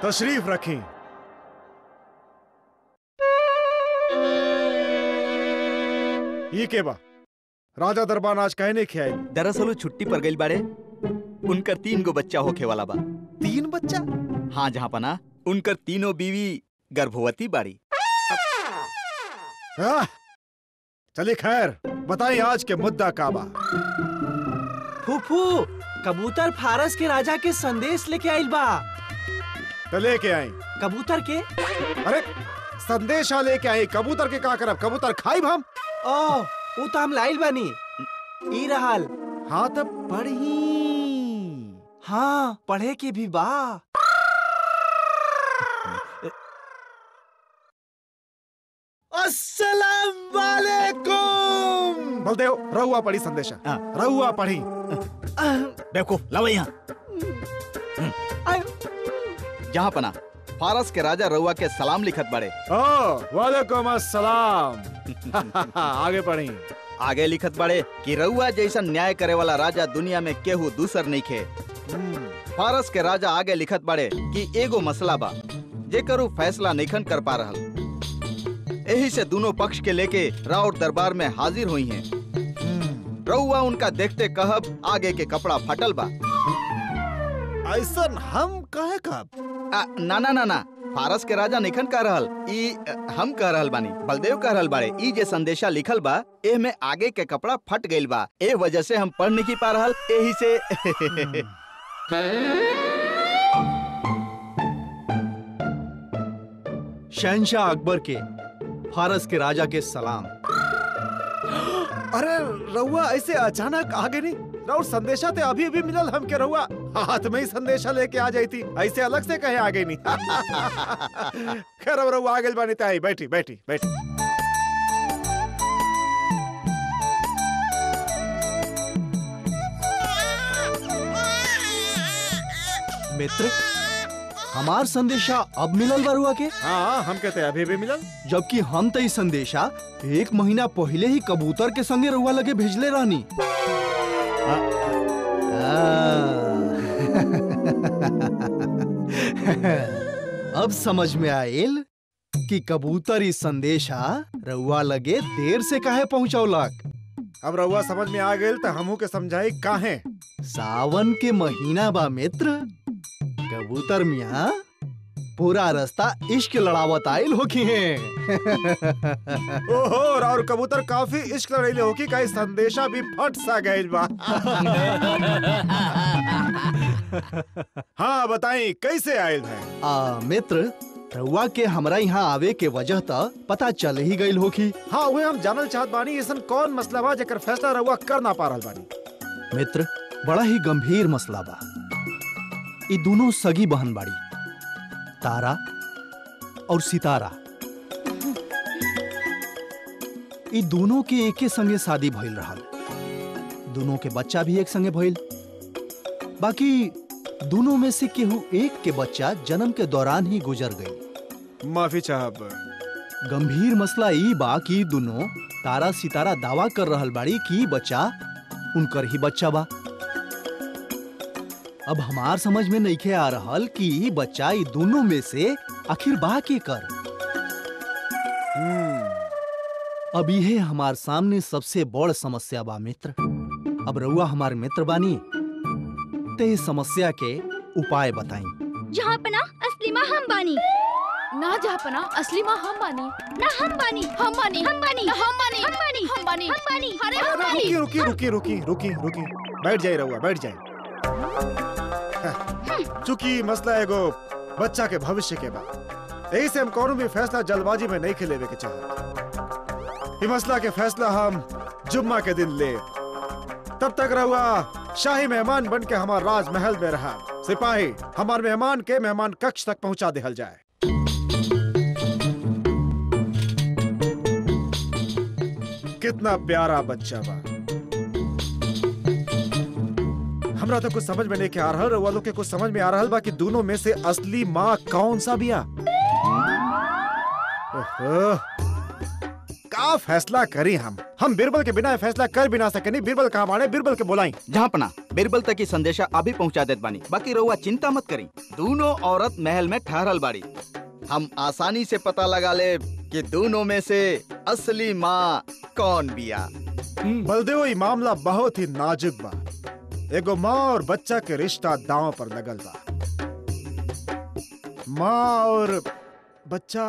तशरीफ रखें। ये के बा राजा दरबार आज कहने के आई? दरअसल वो छुट्टी पर गई बाड़े। उनकर 3 गो बच्चा होखे वाला बा। 3 बच्चा? हाँ जहाँ पना उनकर 3 बीवी गर्भवती बाड़ी। चलिए खैर बताइए आज के मुद्दा का बा। फूफू कबूतर फारस के राजा के संदेश लेके आइल बा। तो लेके आई कबूतर के? अरे संदेशा लेके आई, कबूतर के का करब? कबूतर खाइब हम? ओह वो तो हम लाइल बानी। ई रहल। हाँ तब पढ़ी। हाँ पढ़े के भी बा। अस्सलाम वालेकुम। बलदेव रहुआ पढ़ी संदेशा। रहुआ पढ़ी। देखो लाओ यहाँ। जहाँ पना फारस के राजा रउआ के सलाम लिखत बड़े। वालेकुम अस्सलाम। आगे पढ़ी। आगे लिखत बड़े कि रउआ जैसा न्याय करे वाला राजा दुनिया में केहू दूसर नहीं खे। फारस के राजा आगे लिखत बड़े कि एगो मसला बा जेकरू फैसला नइखन कर पा रहल। यही से दोनों पक्ष के लेके राउर दरबार में हाजिर हुई हैं। रउआ उनका देखते कहब आगे के कपड़ा फटल बा। ऐसा हम कहे कब? ना ना ना ना फारस के राजा निखन कह रहल। ई हम कह रहल बानी। बलदेव कह रहल बाड़े ई जे संदेशा लिखल बा एह में आगे के कपड़ा फट गइल बा। ए वजह से हम पढ़ नहीं पा रहल। यही से शहंशाह अकबर के फारस के राजा के सलाम। अरे रहुआ ऐसे अचानक आगे नहीं? राउर संदेशा ते अभी अभी मिलल हम के रहुआ हाथ में ही संदेशा लेके आ जाई थी। ऐसे अलग से कहे आगे नहीं। खैर अब रहुआ आगे बानी ताई। बैठी बैठी बैठी। मित्र हमार संदेशा अब मिलल बरुआ के? हाँ हम कहते अभी भी मिलल। जबकि हम तो इस संदेशा 1 महीना पहले ही कबूतर के संगे रहुआ लगे भेजले रहनी। अब समझ में आयल कि कबूतर इस संदेशा रउआ लगे देर से काहे पहुंचौलक। अब रउआ समझ में आ गेल तो हमहू के समझाई काहे। सावन के महीना बा मित्र। कबूतर मियाँ पूरा रास्ता इश्क लड़ावत आयल होखी हैं। ओहो और कबूतर काफी इश्क लड़ाइले होखी। का संदेशा भी फट सा गइल बा। हाँ बताई कैसे आयल है? मित्र रउआ के हमरा यहाँ आवे के वजह त पता चल ही गइल होखी। हाँ वही हम जानल चाहत बानी ऐसा कौन मसला बा जेकर फैसला रउआ कर ना पा रहल बानी? मित्र बड़ा ही गंभीर मसला बा। ई दोनों सगी बहन बाड़ी, तारा और सितारा। ई दोनों के एके संगे शादी भइल रहल। दोनों के बच्चा भी एक संगे भइल। बाकी दोनों में से केहू एक के बच्चा जन्म के दौरान ही गुजर गई। माफी चाहब। गंभीर मसला ई बा कि दोनों तारा सितारा दावा कर रहल बाड़ी कि बच्चा उनकर ही बच्चा बा। अब हमार समझ में नइखे आ रहल कि ई बच्चा ई दोनों में से आखिर बा के कर। अब ये हमार सामने सबसे बड़ समस्या बा मित्र। अब रउआ हमार मित्र बानी ते इस समस्या के उपाय बताई। जहाँ पना असली माँ हम बानी। ना जहाँ पना असली माँ हम बानी। ना हम बानी। हम बानी। हम बानी। हम बानी। हम बानी। हम बानी। हम बानी। अरे हम बानी। रुकी रुकी रुकी रुकी रुकी रुकी। बैठ जाए रहुआ बैठ जाए। चूंकि मसला एगो बच्चा के भविष्य के बाद यही से हम कौन भी फैसला जल्दबाजी में नहीं लेवे के चाहत। ये मसला के फैसला हम जुम्मा के दिन ले। तब तक रहुआ शाही मेहमान बन के हमारे राजमहल में रहा। सिपाही हमारे मेहमान के मेहमान कक्ष तक पहुंचा दिहल जाए। कितना प्यारा बच्चा बा। हमरा तो कुछ समझ में नहीं आ रहा, रउआ लोग के कुछ समझ में आ रहा बा कि दोनों में से असली माँ कौन सा बिया? ओहो, का फैसला करी हम बीरबल के बिना फैसला कर भी ना सके। बीरबल कहाँ बाड़े? बीरबल के बुलाई। जहाँ पना बीरबल तक की संदेशा अभी पहुँचा देत बानी। बाकी रउआ चिंता मत करी, दोनों औरत महल में ठहरल बाड़ी। हम आसानी से पता लगा ले कि दोनों में से असली माँ कौन बिया। बलदेव, ये मामला बहुत ही नाजुक बा। एगो माँ और बच्चा के रिश्ता दांव पर लगल बा। माँ और बच्चा,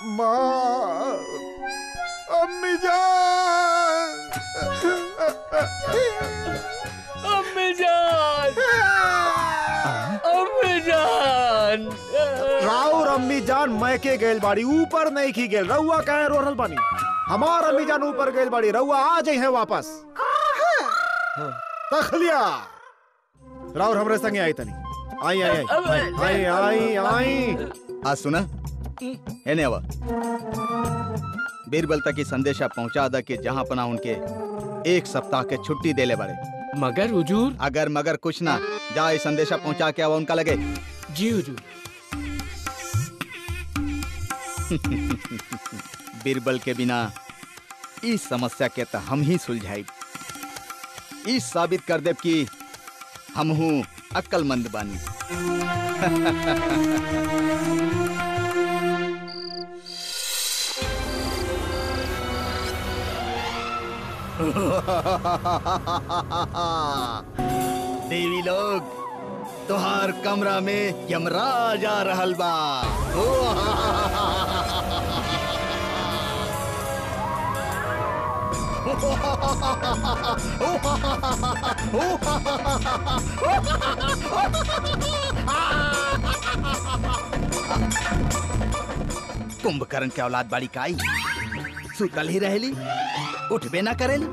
माँ, अम्मी जान, अम्मी जान, अम्मी जान। राउर अम्मी जान मैके गेल बाड़ी, ऊपर नहीं की गेल। रउआ कहे रो रहल बानी? हमार अम्मी जान ऊपर गेल बाड़ी, रउआ आ जाई है वापस। तखलिया राउर हमरे संगे आई तनी। आई आई आई आई आई आई। आज सुना एने आवा। बीरबल तक की संदेशा पहुंचा दा कि जहाँ पना उनके 1 सप्ताह के छुट्टी देले बाड़े। मगर हुजूर? अगर मगर कुछ ना, जाए संदेशा पहुंचा के आवा उनका लगे। जी हुजूर। बीरबल के बिना इस समस्या के तो हम ही सुलझाई। इस साबित कर देब कि हम हूँ अक्लमंद बानी। देवी लोग, तुहार कमरा में यमराज आ रहल बा। कुंभकर्ण के औलाद बाड़ी काई सुतल ही रहेली, उठबे ना करेली।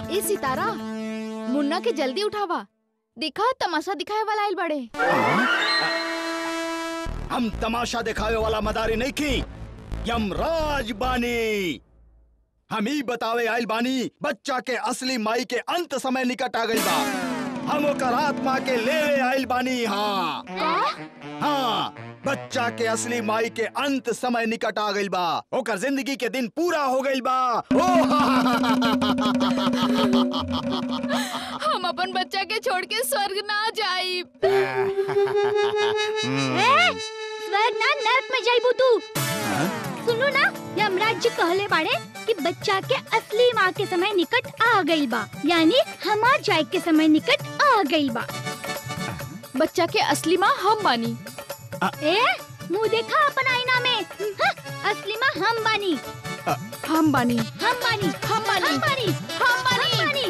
ए सितारा, मुन्ना के जल्दी उठावा, देखा तमाशा दिखाए वाला आइल बड़े। हम तमाशा दिखावे वाला मदारी नहीं की, यमराज बानी। हम ही बतावे आइल बानी बच्चा के असली माई के अंत समय निकट आ गई बा। हम ओकर आत्मा के ले आइल बानी। हाँ हाँ, बच्चा के असली माई के अंत समय निकट आ गई बा। ओकर जिंदगी के दिन पूरा हो गई बा। हम अपन बच्चा के छोड़ के स्वर्ग ना जाइब। स्वर्ग ना, नरक में जाइबू तू। सुनो ना, यमराज जी कहले बाड़े कि बच्चा के असली माँ के समय निकट आ गई बा, यानी हमार जाए के समय निकट आ गई बा। बच्चा के असली माँ हम बानी। ए, मुँह देखा अपन आईना में। हाँ, असली माँ हम बानी। हम बानी, हम बानी, हम बानी, हम बानी, हम बानी,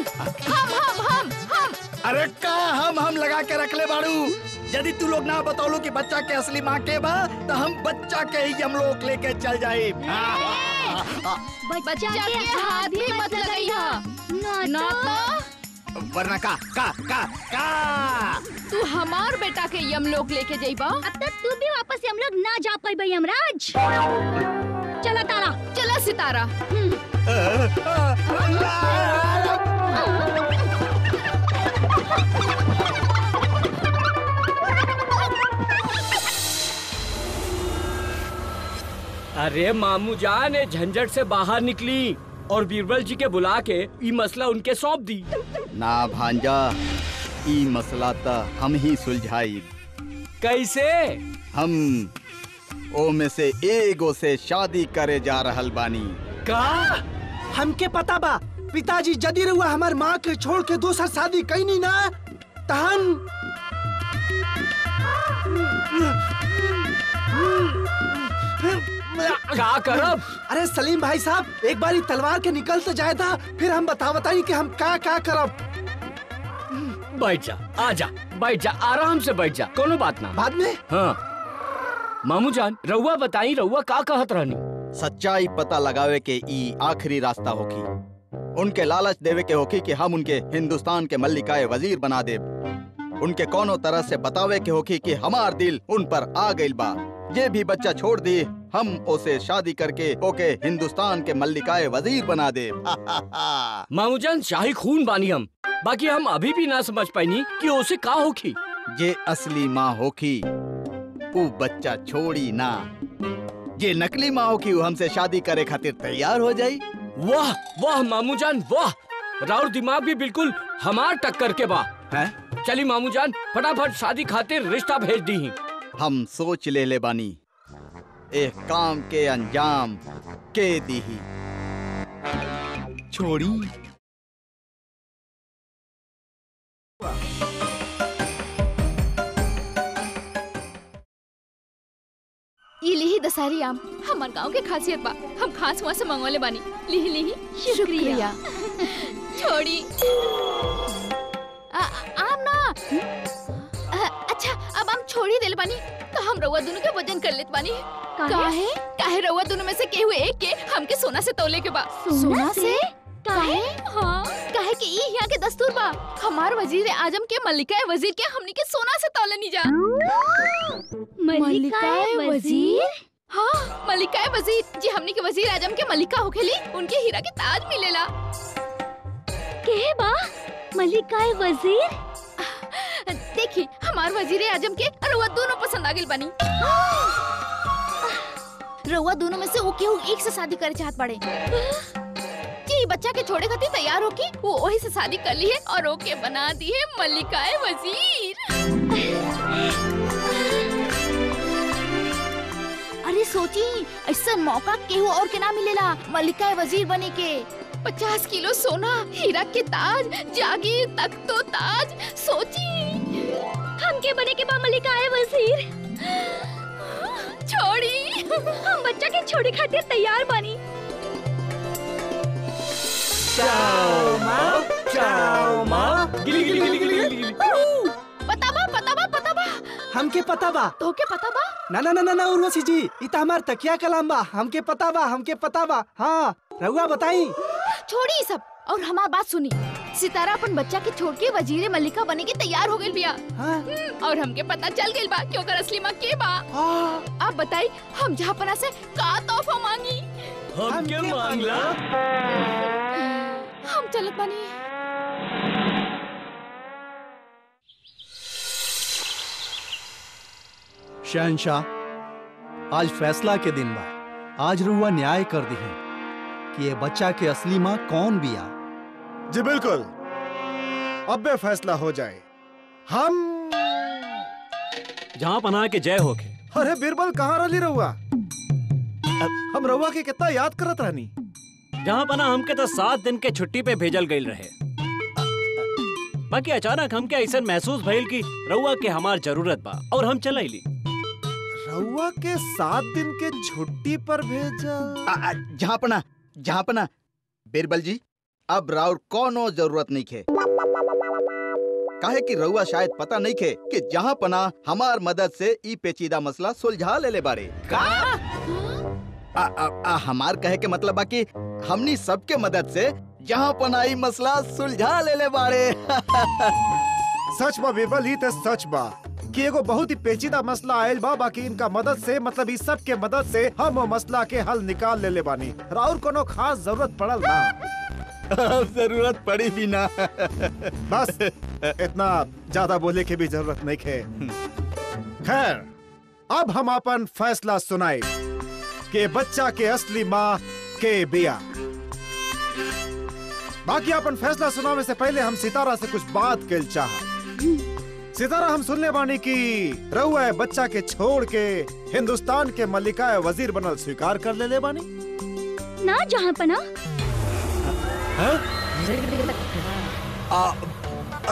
हम। अरे का हम लगा के रख ले बाड़ू। यदि तू लोग ना बतौलू कि बच्चा के असली माँ के बा, तो हम बच्चा के ही यमलोक लेके चल जाए। बच्चा के हाथ भी मत लगाइहा, ना तो वरना का तू हमार बेटा के यमलोक लेके जाइबा। अब तक तू भी वापस हम लोग ना जा पाई भाई यमराज। चला तारा, चला सितारा। अरे मामू जान, झंझट से बाहर निकली और बीरबल जी के बुला के ये मसला उनके सौंप दी। ना भांजा, ई मसला ता हम ही सुलझाई। कैसे? हम ओ में से एगो से शादी करे जा रहल बानी। का? हमके पता बा पिताजी, जदी रहुआ हमार माँ के छोड़ के दूसर शादी कईनी ना, तहन का करब? अरे सलीम भाई साहब, एक बारी तलवार के निकल तो जाए था, फिर हम बताई कि हम का करब। बैठ जा, आजा, बैठ जा, आराम से बैठ जा, कोनो बात ना। बाद में? हाँ मामू जान, रउआ बताई, रउआ का कहत रहनी? सच्चाई पता लगावे के ई आखिरी रास्ता होगी। उनके लालच देवे के होगी कि हम उनके हिंदुस्तान के मल्लिकाए वजीर बना दे। उनके कोनो तरह से बतावे के होगी कि हमार दिल उन पर आ गइल बा। ये भी बच्चा छोड़ दी, हम उसे शादी करके ओके हिंदुस्तान के मल्लिकाए वजीर बना दे। मामूजान शाही खून बानी हम, बाकी हम अभी भी ना समझ पाई कि उसे का होगी। ये असली माँ होगी वो बच्चा छोड़ी ना। ये नकली माँ होगी वो हमसे शादी करे खातिर तैयार हो जाई। वाह वाह मामूजान वाह, राउर दिमाग भी बिल्कुल हमार टक्कर के बा। हैं? चली मामूजान फटाफट शादी खातिर रिश्ता भेज दी। हम सोच ले बानी एक काम के अंजाम के दी ही। छोड़ी ये लिही दशहरी आम हमार गांव के खासियत बा। हम खास वहाँ से मंगवाले बानी। लिही लिही। शुक्रिया। छोड़ी आम ना। अच्छा अब हम छोड़ी देल बानी तो हम रउआ दोनों के वजन कर लेत बानी। काहे? काहे रउआ दोनों में से केहू एक के हमके सोना से तौले के बा। सोना से? काहे? हाँ काहे कि ई यहाँ के दस्तूर बा। हमार वजीर आजम के मल्लिकाए वजीर के हमनी के सोना से तौले नहीं जा। मल्लिकाए वजीर? हाँ मल्लिकाए वजीर जी हमनी के वजीर आजम के मल्लिका होखेली, उनके हीरा के ताज मिलेला। के बा मल्लिकाए वजीर? देखी हमार वजीर आजम के रउआ दोनों पसंद आ गइल बानी। रउआ दोनों में से वो केहू एक से शादी करे चाहत बाड़े। जी बच्चा के छोड़े खातिर तैयार होके वो वही से शादी कर ली है और ओके बना दी है मल्लिकाए वजीर। अरे सोची ऐसा मौका केहू और के ना मिलेला मल्लिकाए वजीर बने के। 50 किलो सोना, हीरा के ताज, जागीर तख्तो ताज। सोची हमके बने के बा मल्लिकाए वजीर। छोड़ी हम बच्चा के छोड़े खातिर तैयार बानी। चाओ माँ गिली गिली गिली गिली गिली। पता बा हमके पता बा। तो के पता बा? ना उर्वशी जी, इता हमार तकिया कलाम बा। हमके पता बा। हाँ रहुआ बताई। छोड़ी सब और हमार बात सुनी। सितारा अपन बच्चा के छोड़ के वजीर मल्लिका बने के तैयार हो गइल बिया। हाँ? और हमके पता चल गइल बा कि ओकर असली माँ के बा। हाँ। अब बताई हम जहाँपना से का तोहफा मांगी? हमके मांगला। हम चलत बानी। शहंशाह, आज फैसला के दिन बा। आज रुआ न्याय कर दी है कि ये बच्चा के असली माँ कौन बिया। जी बिल्कुल, अब बे फैसला हो जाए। हम जहाँ पनाह के जय होके। अरे बिरबल कहाँ रही रहुआ? हम रहुआ के कितना याद करत रहनी। जहाँ पनाह हमके तो 7 दिन के छुट्टी पे भेजल गईल रहे। बाकी अचानक हमके ऐसा महसूस भइल कि रउआ के हमार जरूरत बा और हम चल आइली। रहुआ के 7 दिन के छुट्टी पर भेजा। जहाँ पना बिरबल जी, अब राउर कोनो जरूरत नहीं खे। काहे कि रउआ शायद पता नहीं खे कि जहाँ पना हमार मदद से ई पेचीदा मसला सुलझा ले बारे। हमार कहे के मतलब बा कि हमनी सबके मदद से जहाँ पना ई मसला सुलझा ले बारे। सच बा बिरबल, ही तो सच बा कि एगो बहुत ही पेचीदा मसला आयल बा। बाकी इनका मदद से, मतलब इस सब के मदद से हम वो मसला के हल निकाल ले बानी। राउर कोनो खास जरूरत पड़ल ना। अब जरूरत पड़ी भी ना। बस इतना ज्यादा बोले के भी जरूरत नहीं खे। खैर, अब हम अपन फैसला सुनाए कि बच्चा के असली माँ के बिया। बाकी अपन फैसला सुनावे से पहले हम सितारा से कुछ बात कर चाह। सितारा, हम सुनले बानी कि रउआ बच्चा के छोड़ के हिंदुस्तान के मल्लिकाए वजीर बनल स्वीकार कर ले बानी ना। जहाँ पना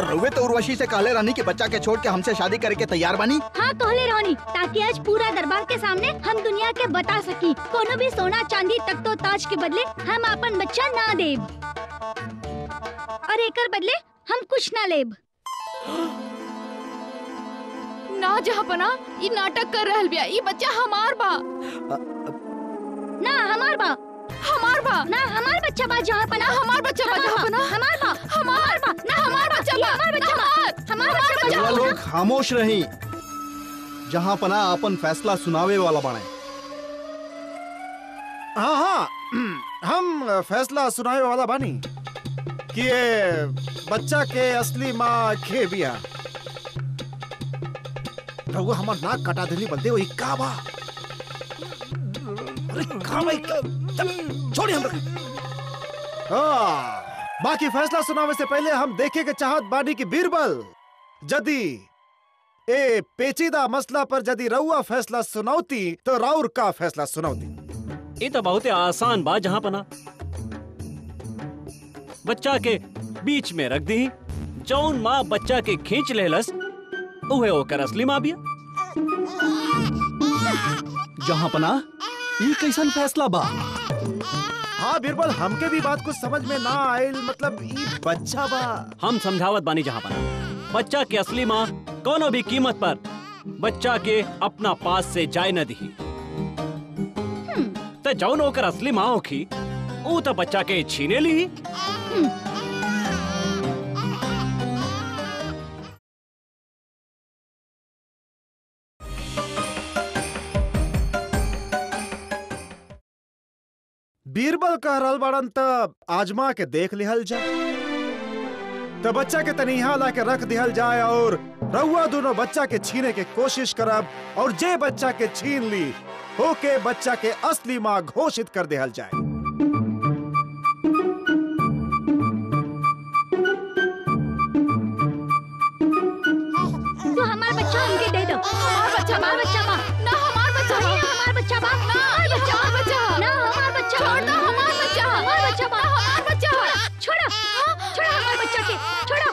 रउए तो उर्वशी से कहले रानी कि बच्चा के छोड़ के हमसे शादी करके तैयार बानी। हाँ कहले रानी, ताकि आज पूरा दरबार के सामने हम दुनिया के बता सकी कोनो भी सोना चांदी तख्तो ताज के बदले हम अपन बच्चा ना देब और एकर बदले हम कुछ ना लेब। ना जहाँ पना ई नाटक कर रहल बिया। ई बच्चा हमार बा। ना हम हमार बा हमार बा ना हमार बच्चा बा जहाँ पना हमार बच्चा बा जहाँ पना हमार बा हमार बा ना हमार बच्चा बा हमार बच्चा बा हमार बच्चा रउआ बा लोग खामोश रही। जहाँ पना अपन फैसला सुनावे वाला बने। हाँ हाँ हम फैसला सुनाए वाला बानी कि ये बच्चा के असली माँ के बिया। रउआ हमार नाक कटा देली बलते वही का बा। अरे का भाई छोड़ी हम। बाकी फैसला सुनावे से पहले हम देखे के चाहत बानी कि बीरबल जदी ए पेचीदा मसला पर जदी रउआ फैसला सुनावती तो राउर का फैसला सुनावती। ये तो बहुत आसान बात जहाँ पना बच्चा के बीच में रख दी। जौन माँ बच्चा के खींच लेलस उहे ओकर असली माँ बिया। जहाँ पना ये कैसन फैसला बा। हाँ बीरबल हमके भी बात कुछ समझ में ना आयल। मतलब ई बच्चा बा। हम समझावत बानी जहाँ पना बच्चा के असली माँ कोनो भी कीमत पर बच्चा के अपना पास से जाए न दी। तो जौन ओकर असली माँ होखी ऊ तो बच्चा के छीने ली। बीरबल कह रहल बाड़न त आजमा के देख लिहल जाए। त बच्चा के तनिहा ला के रख दिहल जाए और रउआ दोनों बच्चा के छीने के कोशिश करब और जे बच्चा के छीन ली होके बच्चा के असली माँ घोषित कर दिहल जाए। तो हमार बच्चा हमके दे दो। हमार बच्चा बा ना हमार बच्चा बा हमार बच्चा बा ना हमार बच्चा ना हमार बच्चा छोड़ दो हमार बच्चा हमार बच्चा बा हमार बच्चा छोड़ो छोड़ो हमार बच्चा के छोड़ो।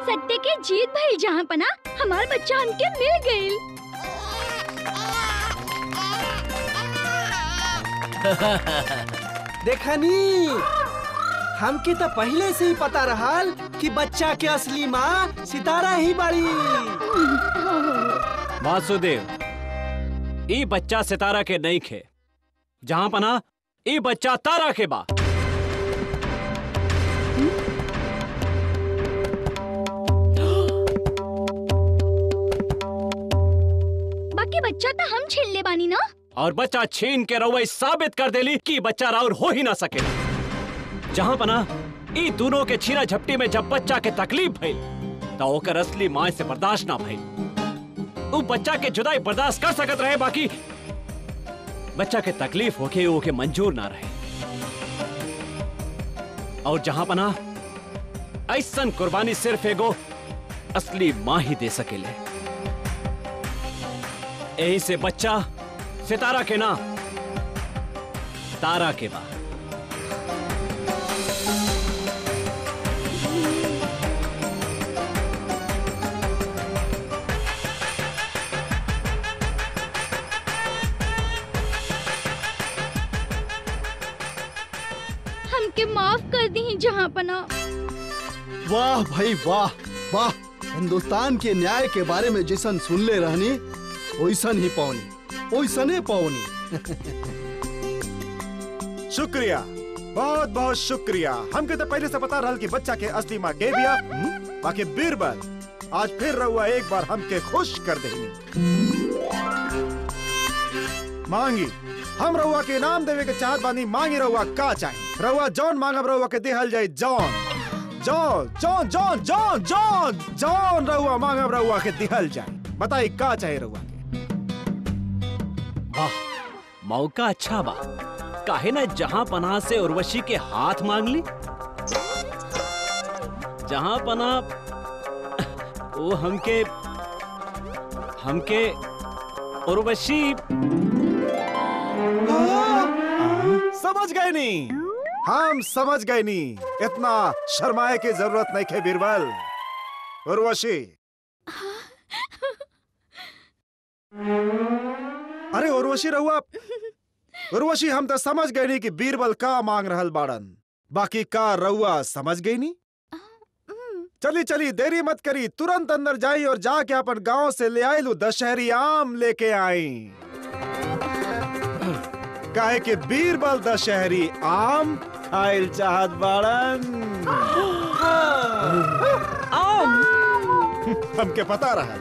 सत्य के जीत भइल जहाँ पना हमार बच्चा हमके मिल गइल। देखनी हमके तो पहले से ही पता रहल कि बच्चा के असली माँ सितारा ही बड़ी। वासुदेव ई बच्चा सितारा के नहीं खे जहाँ पना ई बच्चा तारा के बा। बाकी बच्चा तो हम छीन ले बानी ना। और बच्चा छीन के रउआ साबित कर देली कि बच्चा राउर हो ही ना सकेला। जहाँ पना ई दोनों के छीना झपटी में जब बच्चा के तकलीफ भइल तो ओकर असली माँ से बर्दाश्त ना भइल। उ बच्चा के जुदाई बर्दाश्त कर सकत रहे बाकी बच्चा के तकलीफ होके ओके मंजूर ना रहे। और जहाँ पना ऐसन कुर्बानी सिर्फ एगो असली माँ ही दे सकेले। यही से बच्चा सितारा के ना तारा के बा। हमके माफ कर दी जहाँ पना। वाह भाई वाह वाह। हिंदुस्तान के न्याय के बारे में जैसन सुनले रहनी वैसन ही पौनी ओइसने पौनी। शुक्रिया बहुत बहुत शुक्रिया। हमके तो पहले से पता रहल कि बच्चा के असली माँ के बिया। बाकी बीरबल आज फिर रउआ एक बार हमके खुश कर देनी। मांगी हम रउआ के इनाम देवे के चाहत बानी। मांगी रउआ का चाहिए। रउआ जॉन मांगब रउआ के देहल जाए। John John John John John John John रउआ मांगब रउआ के देहल जाए। बताई का चाहिए रउआ के। वाह मौका अच्छा बा। काहे ना जहां पनाह से उर्वशी के हाथ मांग ली। जहां पनाह वो हमके उर्वशी समझ गए नी। हम समझ गए नी। इतना शर्माए की जरूरत नहीं है बीरबल। उर्वशी अरे उर्वशी रहुआ। उर्वशी हम तो समझ गए नी कि बीरबल का मांग रहल बाड़न। बाकी का रहुआ समझ गई नी। चली चली देरी मत करी, तुरंत अंदर जाई और जाके अपन गांव से ले आई लू दशहरी आम लेके आई। काहे के बीरबल दशहरी आम खाइल चाहत बाड़न। आम हमके पता रहा।